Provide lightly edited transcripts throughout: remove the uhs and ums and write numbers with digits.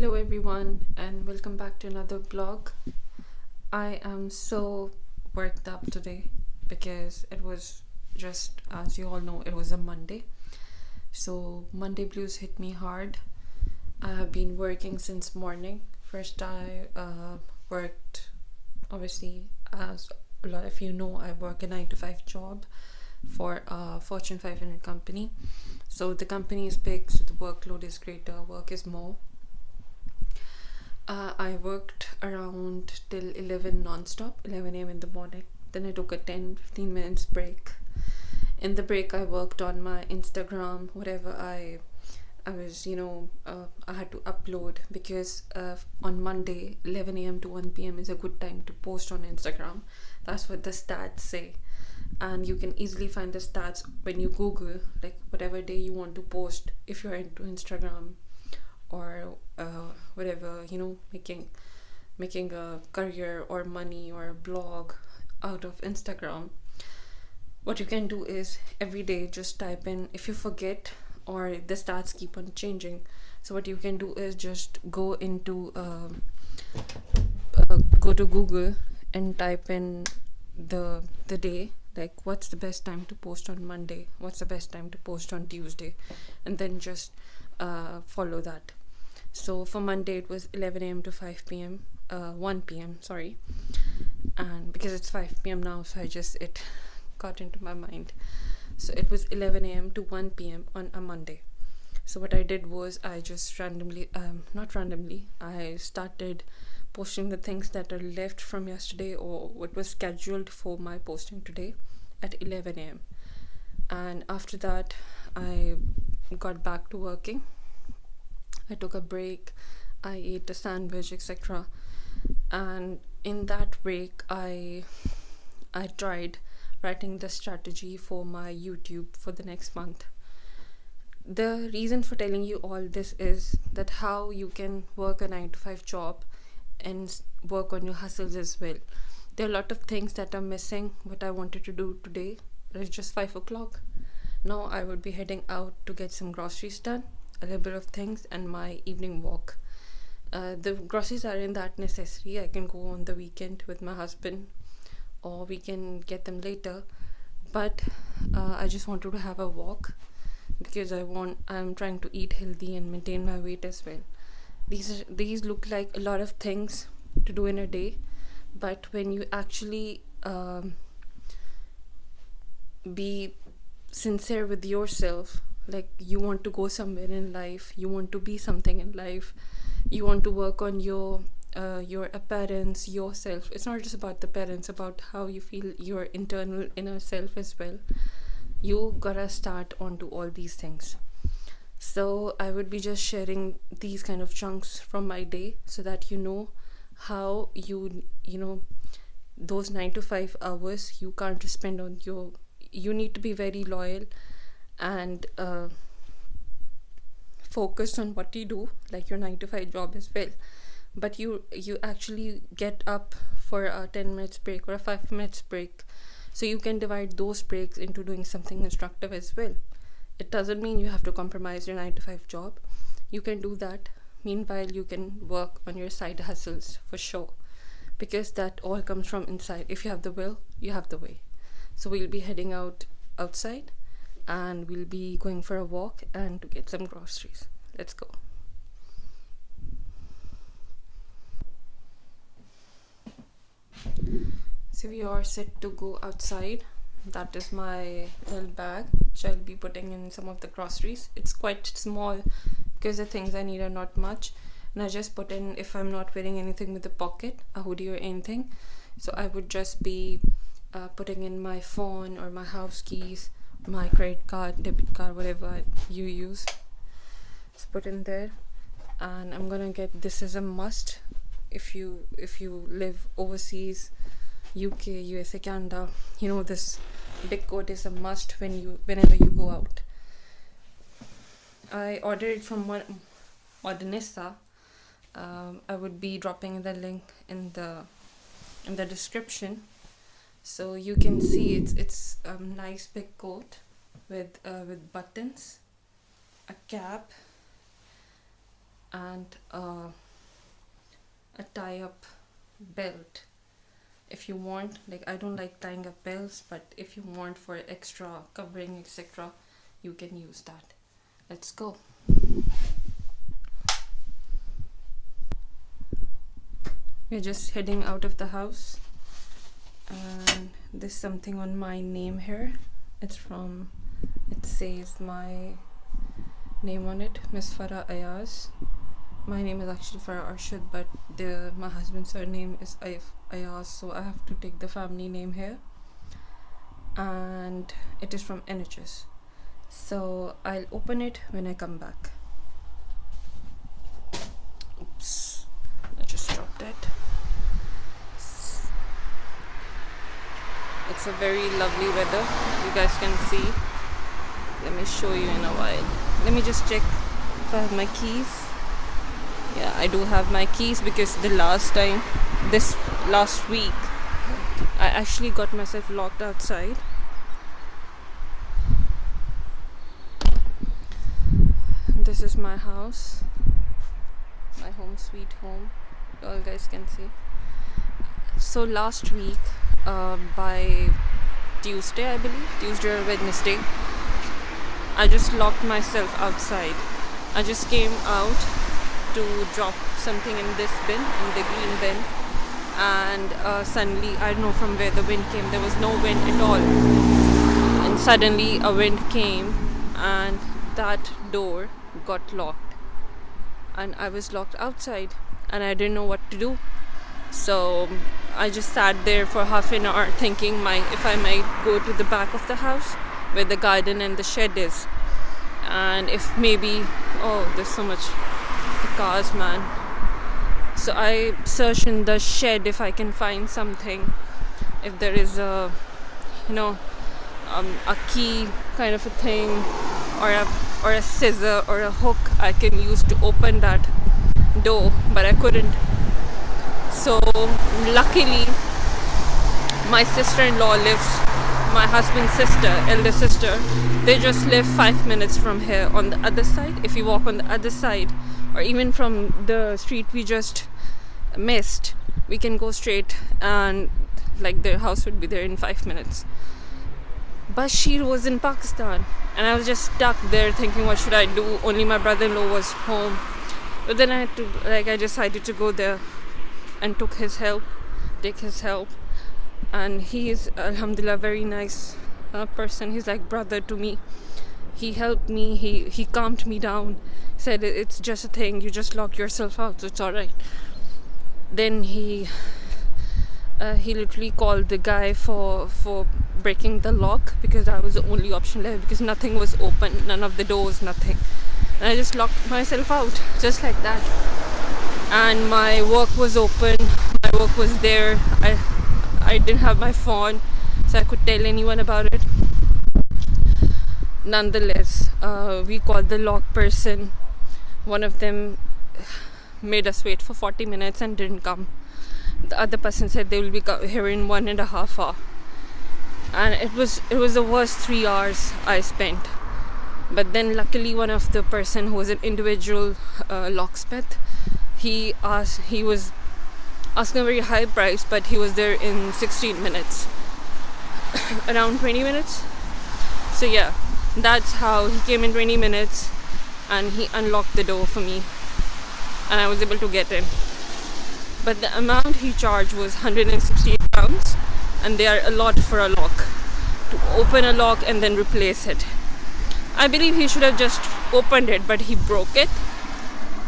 Hello, everyone, and welcome back to another vlog. I am so worked up today because it was just, as you all know, it was a Monday. So, Monday blues hit me hard. I have been working since morning. First, I worked, obviously, as a lot of you know, I work a 9 to 5 job for a Fortune 500 company. So, the company is big, so the workload is greater, work is more. I worked around till 11 non-stop, 11 a.m. in the morning. Then I took a 10-15 minutes break. In the break, I worked on my Instagram, whatever I was, I had to upload because on Monday, 11 a.m. to 1 p.m. is a good time to post on Instagram. That's what the stats say. And you can easily find the stats when you Google, like whatever day you want to post if you're into Instagram or whatever, making a career or money or a blog out of Instagram. What you can do is every day just type in, if you forget or the stats keep on changing, so what you can do is just go to Google and type in the day, like what's the best time to post on Monday, what's the best time to post on Tuesday, and then just follow that. So for Monday it was 11 a.m. to 5 p.m. 1 p.m. sorry, and because it's 5 p.m. now, so it got into my mind. So it was 11 a.m. to 1 p.m. on a Monday. So what I did was I just not randomly, I started posting the things that are left from yesterday or what was scheduled for my posting today at 11 a.m. And after that, I got back to working. I took a break, I ate a sandwich, etc. And in that break, I tried writing the strategy for my YouTube for the next month. The reason for telling you all this is that how you can work a 9 to 5 job and work on your hustles as well. There are a lot of things that are missing. What I wanted to do today, it's just 5 o'clock. Now I would be heading out to get some groceries done, a little bit of things, and my evening walk. The groceries aren't that necessary. I can go on the weekend with my husband, or we can get them later. But I just wanted to have a walk because I'm trying to eat healthy and maintain my weight as well. These look like a lot of things to do in a day, but when you actually be sincere with yourself, like you want to go somewhere in life, you want to be something in life, you want to work on your appearance, yourself. It's not just about the appearance, about how you feel, your internal inner self as well. You gotta start onto all these things. So I would be just sharing these kind of chunks from my day so that you know how those 9 to 5 hours you can't just spend on you need to be very loyal and focused on what you do, like your 9 to 5 job as well. But you actually get up for a 10 minutes break or a 5 minutes break, so you can divide those breaks into doing something instructive as well. It doesn't mean you have to compromise your 9 to 5 job. You can do that. Meanwhile, you can work on your side hustles for sure, because that all comes from inside. If you have the will, you have the way. So we'll be heading outside and we'll be going for a walk and to get some groceries. Let's go. So we are set to go outside. That is my little bag, which I'll be putting in some of the groceries. It's quite small because the things I need are not much. And I just put in, if I'm not wearing anything with a pocket, a hoodie or anything. So I would just be putting in my phone or my house keys, my credit card, debit card, whatever you use. Just put in there. And I'm gonna get, this is a must if you live overseas, UK, USA, Canada. This big coat is a must whenever you go out. I ordered it from Modernista. I would be dropping the link in the description, so you can see it's a nice big coat with buttons, a cap, and a tie-up belt. If you want, like, I don't like tying up belts, but if you want for extra covering, etc., you can use that. Let's go. We're just heading out of the house, and there's something on my name here. It says my name on it, Miss Farah Ayaz. My name is actually Farah Arshad, but my husband's surname is Ayaz, so I have to take the family name here. And it is from NHS. So I'll open it when I come back. Oops, I just dropped it. It's a very lovely weather, you guys can see. Let me show you in a while. Let me just check if I have my keys. Yeah, I do have my keys, because this last week, I actually got myself locked outside. This is my house, my home sweet home, all guys can see. So last week, by Tuesday, I believe, Tuesday or Wednesday, I just locked myself outside. I just came out to drop something in this bin, in the green bin, and suddenly, I don't know from where the wind came, there was no wind at all, and suddenly a wind came and that door got locked, and I was locked outside, and I didn't know what to do. So I just sat there for half an hour thinking if I might go to the back of the house where the garden and the shed is, and if maybe, there's so much cars, man. So I searched in the shed if I can find something, if there is a key kind of a thing, or a scissor or a hook I can use to open that door, but I couldn't. So luckily, my sister-in-law lives, my husband's sister, elder sister, they just live 5 minutes from here on the other side. If you walk on the other side, or even from the street we just missed, we can go straight, and like their house would be there in 5 minutes. But she was in Pakistan, and I was just stuck there thinking, what should I do? Only my brother-in-law was home. But then I decided to go there and take his help. And he is, alhamdulillah, very nice person. He's like brother to me. He helped me, he calmed me down, said it's just a thing, you just lock yourself out, so it's alright. Then he literally called the guy for breaking the lock, because that was the only option left, because nothing was open, none of the doors, nothing. And I just locked myself out, just like that. And my work was open, my work was there. I didn't have my phone, so I could tell anyone about it. Nonetheless, we called the lock person. One of them made us wait for 40 minutes and didn't come. The other person said they will be here in 1.5 hours. And it was the worst 3 hours I spent. But then luckily, one of the person who was an individual locksmith, he was asking a very high price, but he was there in 16 minutes. Around 20 minutes. So yeah, that's how he came in 20 minutes, and he unlocked the door for me, and I was able to get in. But the amount he charged was £168, and they are a lot for a lock, to open a lock and then replace it. I believe he should have just opened it, but he broke it.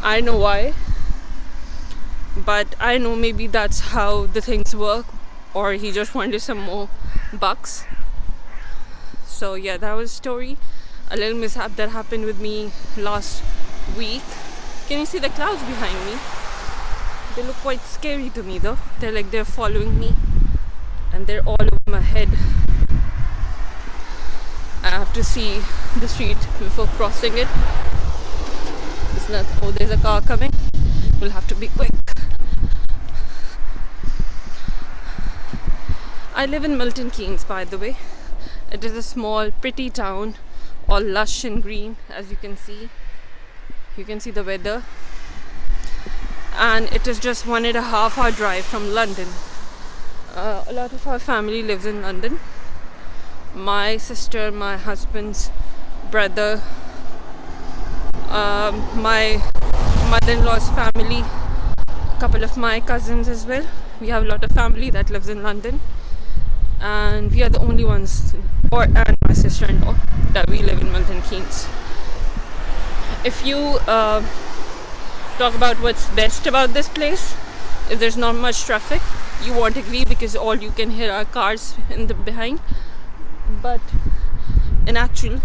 I don't know why, but I know maybe that's how the things work, or he just wanted some more bucks. So yeah, that was a story, a little mishap that happened with me last week. Can you see the clouds behind me? They look quite scary to me though. They're following me, and they're all over my head. I have to see the street before crossing it. There's a car coming. We'll have to be quick. I live in Milton Keynes, by the way. It is a small, pretty town, all lush and green, as you can see. You can see the weather. and it is just 1.5 hour drive from London. A lot of our family lives in London. My sister, my husband's brother, my mother-in-law's family, a couple of my cousins as well. We have a lot of family that lives in London, and we are the only ones, and my sister-in-law, that we live in Milton Keynes. If you talk about what's best about this place, if there's not much traffic, you won't agree, because all you can hear are cars in the behind. But in actual,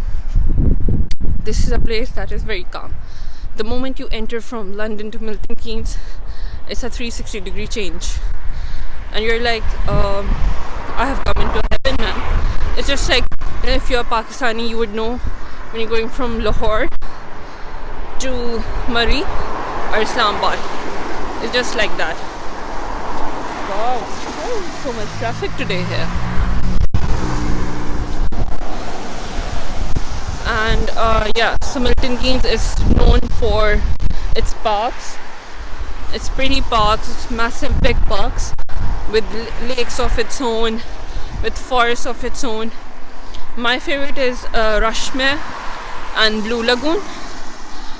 this is a place that is very calm. The moment you enter from London to Milton Keynes, it's a 360-degree change, and you're like, I have come into heaven, man. It's just like, if you're Pakistani, you would know when you're going from Lahore to Murree or Islamabad. It's just like that. Wow, oh, so much traffic today here. And so Milton Keynes is known for its parks. It's pretty parks, it's massive big parks with lakes of its own, with forests of its own. My favorite is Rushmere and Blue Lagoon.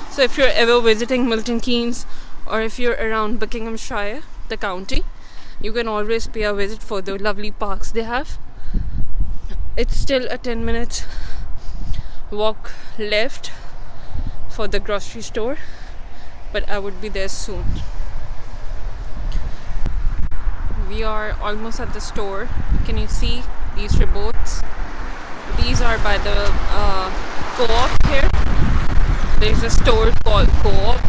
So if you're ever visiting Milton Keynes, or if you're around Buckinghamshire, the county, you can always pay a visit for the lovely parks they have. It's still a 10-minute walk left for the grocery store, but I would be there soon. We are almost at the store. Can you see these remotes? These are by the Co-op here. There's a store called Co-op.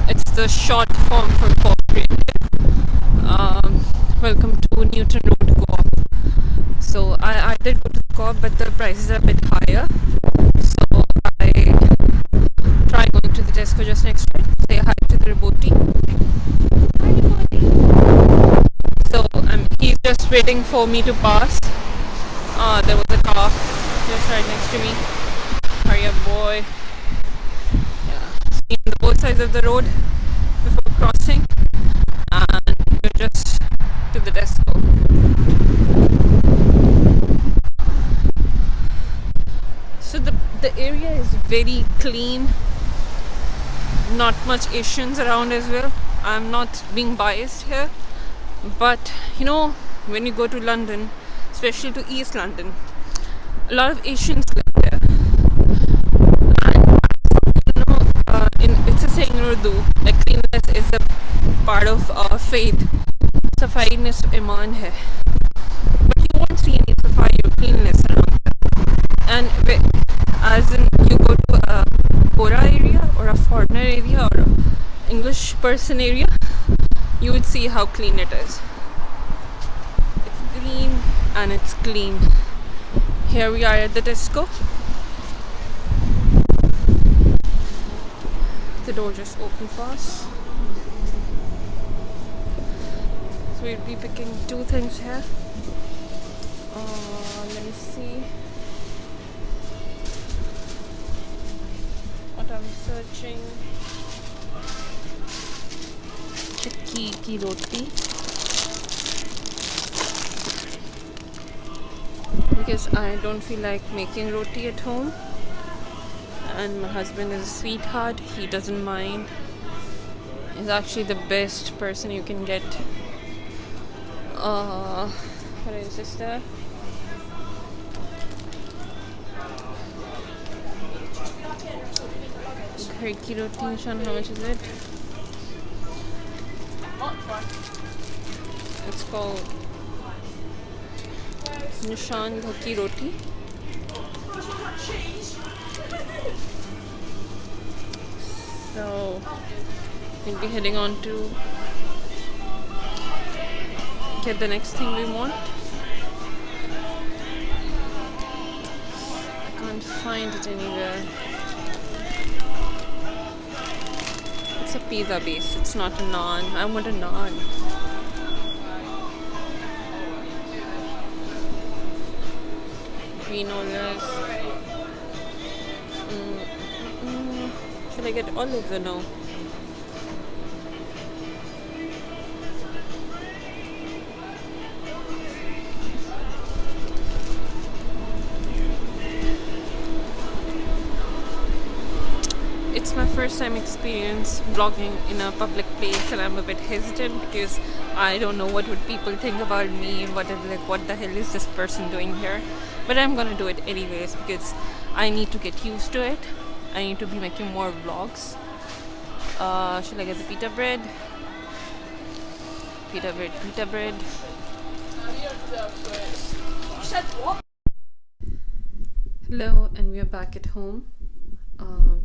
It's the short form for cooperative. Welcome to Newton Road Co-op. So I did go to the Co-op, but the prices are a bit higher. So I tried going to the Tesco just next to it. Say hi to the Reboti. Hi, Reboti. So he's just waiting for me to pass. There was a car just right next to me. Hurry up, boy. Yeah. See on the both sides of the road before crossing, and we're just to the Tesco. So the area is very clean. Not much Asians around as well. I'm not being biased here, but when you go to London, especially to East London, a lot of Asians live there. And it's a saying in Urdu, like cleanliness is a part of faith. Safai nis iman hai. But you won't see any safai or cleanliness around there. And as in, you go to a Gora area or a foreigner area or an English person area, you would see how clean it is. It's green and it's clean. Here we are at the Tesco. The door just opened for us. So we'll be picking 2 things here. Let me see what I'm searching. Chikki ki roti. Because I don't feel like making roti at home. And my husband is a sweetheart. He doesn't mind. He's actually the best person you can get. What is this there? Ghar ki roti, Nishan, how much is it? It's called Nishan Ghar ki roti. So we'll be heading on to get the next thing we want. I can't find it anywhere. It's a pizza base, it's not a naan. I want a naan. Granolas. Should I get olives or no? it's my first time experience vlogging in a public place, and I'm a bit hesitant because I don't know what would people think about me. What the hell is this person doing here? But I'm gonna do it anyways because I need to get used to it. I need to be making more vlogs. Should I get the pita bread? Pita bread, pita bread. Hello, and we are back at home. Uh,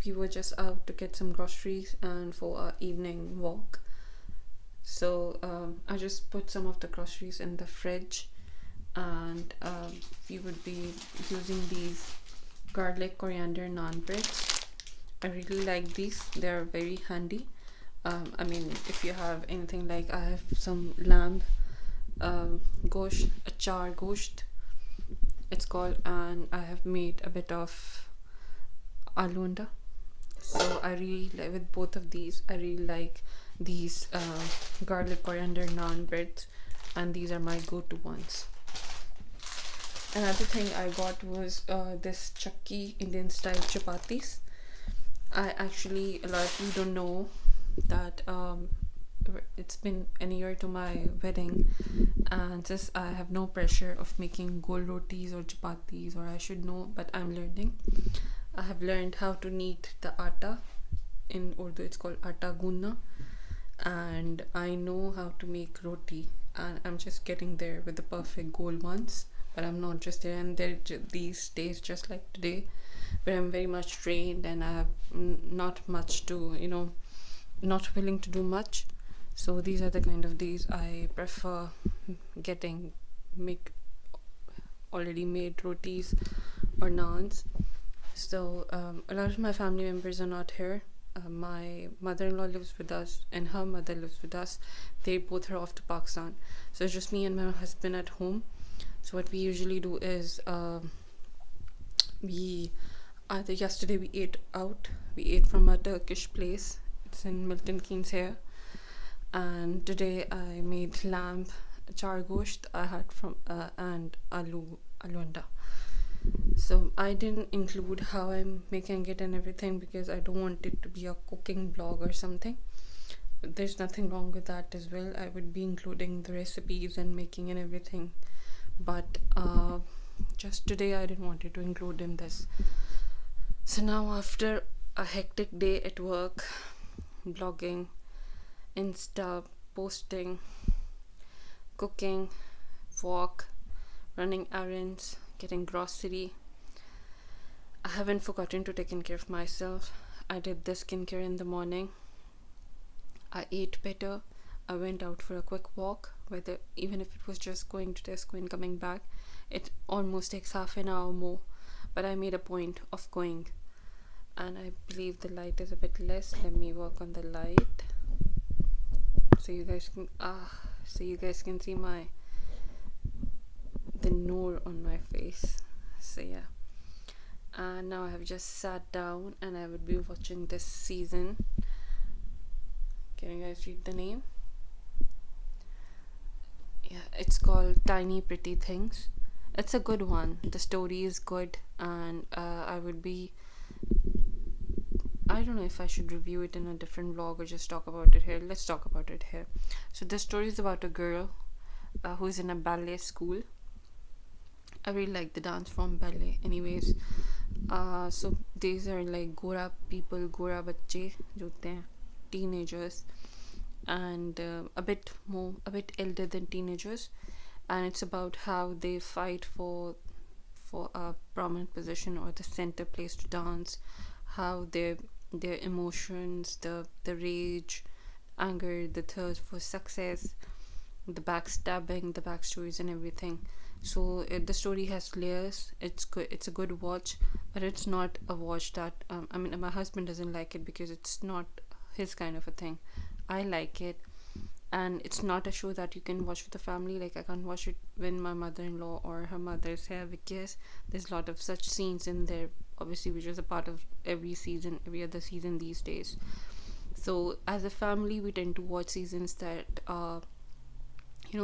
we were just out to get some groceries and for our evening walk. So I just put some of the groceries in the fridge, and we would be using these garlic coriander naan breads. I really like these, they're very handy. I mean, if you have anything like I have some lamb gosht, achar gosht, it's called, and I have made a bit of aloo anda. So I really like with both of these. I really like these garlic coriander naan breads, and these are my go-to ones. Another thing I got was this chakki Indian style chapatis. I actually, a lot of you don't know that it's been a year to my wedding, and since I have no pressure of making gol rotis or chapatis, or I should know, but I'm learning. I have learned how to knead the atta. In Urdu, it's called atta gunna, and I know how to make roti. And I'm just getting there with the perfect goal ones, but I'm not just there. And there these days, just like today, where I'm very much trained and I have not much to, not willing to do much. So these are the kind of these I prefer getting, make already made rotis or naans. So a lot of my family members are not here. My mother-in-law lives with us, and her mother lives with us. They both are off to Pakistan, so it's just me and my husband at home. So what we usually do is we either yesterday we ate out. We ate from a Turkish place. It's in Milton Keynes here, and today I made lamb char gosht I had from and aloo anda. So I didn't include how I'm making it and everything because I don't want it to be a cooking blog or something. There's nothing wrong with that as well. I would be including the recipes and making and everything, but just today I didn't want it to include in this. So now, after a hectic day at work, blogging, Insta, posting, cooking, walk, running errands, getting grocery, I haven't forgotten to take care of myself. I did the skincare in the morning. I ate better. I went out for a quick walk, whether even if it was just going to Tesco and coming back. It almost takes half an hour more, but I made a point of going. And I believe the light is a bit less. Let me work on the light so you guys can see the noor on my face. So yeah, and now I have just sat down and I would be watching this season. Can you guys read the name? Yeah, it's called Tiny Pretty Things. It's a good one. The story is good, and I don't know if I should review it in a different vlog or just talk about it here. Let's talk about it here. So the story is about a girl who is in a ballet school. I really like the dance from ballet. Anyways, so these are like Gora people, Gora bacche, jo hote hain, teenagers, and a bit elder than teenagers, and it's about how they fight for a prominent position or the center place to dance, how their emotions, the rage, anger, the thirst for success, the backstabbing, the backstories, and everything. So the story has layers. It's good. It's a good watch, but it's not a watch that I mean, my husband doesn't like it because it's not his kind of a thing. I like it, and it's not a show that you can watch with the family. Like, I can't watch it when my mother-in-law or her mother is here because there's a lot of such scenes in there, obviously, which is a part of every other season these days. So as a family, we tend to watch seasons that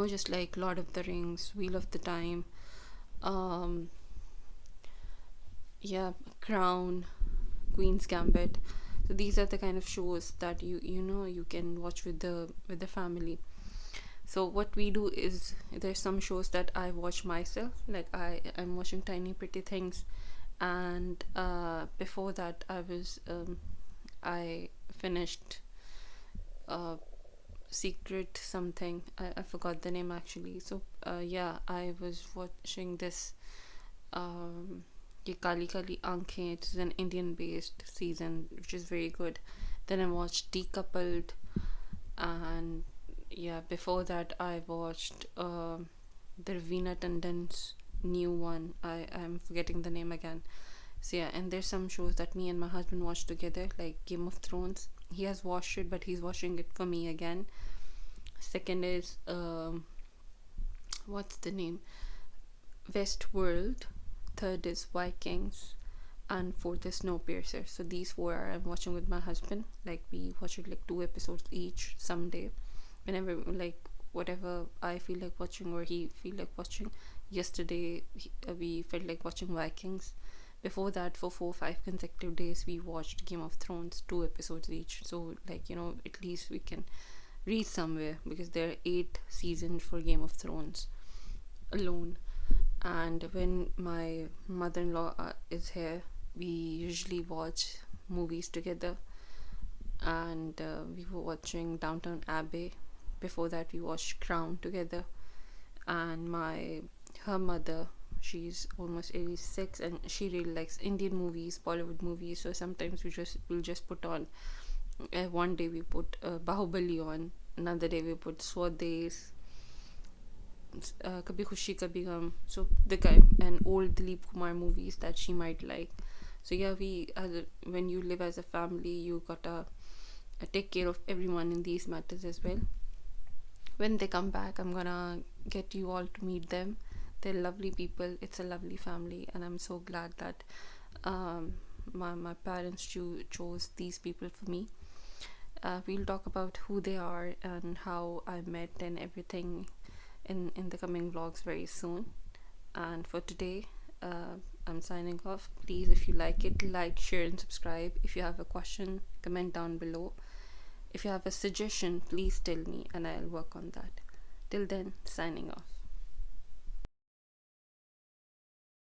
just like Lord of the Rings, Wheel of the Time, um yeah, Crown, Queen's Gambit. So these are the kind of shows that you can watch with the family. So what we do is, there's some shows that I watch myself, like I'm watching Tiny Pretty Things, and before that I finished uh, Secret something. I forgot the name actually. So yeah, I was watching this um Ye Kali Kali Aankhein. It's an Indian based season which is very good. Then I watched Decoupled, and yeah, before that I watched the Ravina Tandon's new one. I'm forgetting the name again. So yeah, and there's some shows that me and my husband watch together, like Game of Thrones. He has watched it, but he's watching it for me again. Second is what's the name? Westworld. Third is Vikings, and fourth is Snowpiercer. So these four I'm watching with my husband. Like we watch it like 2 episodes each someday, whenever, like whatever I feel like watching or he feel like watching. Yesterday we felt like watching Vikings. Before that, for 4 5 consecutive days, we watched Game of Thrones, 2 episodes each. So like at least we can reach somewhere, because there are 8 seasons for Game of Thrones alone. And when my mother-in-law is here, we usually watch movies together, and we were watching Downtown Abbey. Before that we watched Crown together. And her mother, she's almost 86, and she really likes Indian movies, Bollywood movies. So sometimes we'll just put on, one day we put Bahubali on, another day we put Swades, Kabhi Khushi Kabhi Gham. So the guy and old Dilip Kumar movies that she might like. So yeah, when you live as a family, you gotta take care of everyone in these matters as well. When they come back, I'm gonna get you all to meet them. They're lovely people. It's a lovely family, and I'm so glad that um, my parents chose these people for me. We'll talk about who they are and how I met and everything in the coming vlogs very soon. And for today, I'm signing off. Please, if you like it, like, share, and subscribe. If you have a question, comment down below. If you have a suggestion, please tell me and I'll work on that. Till then, signing off.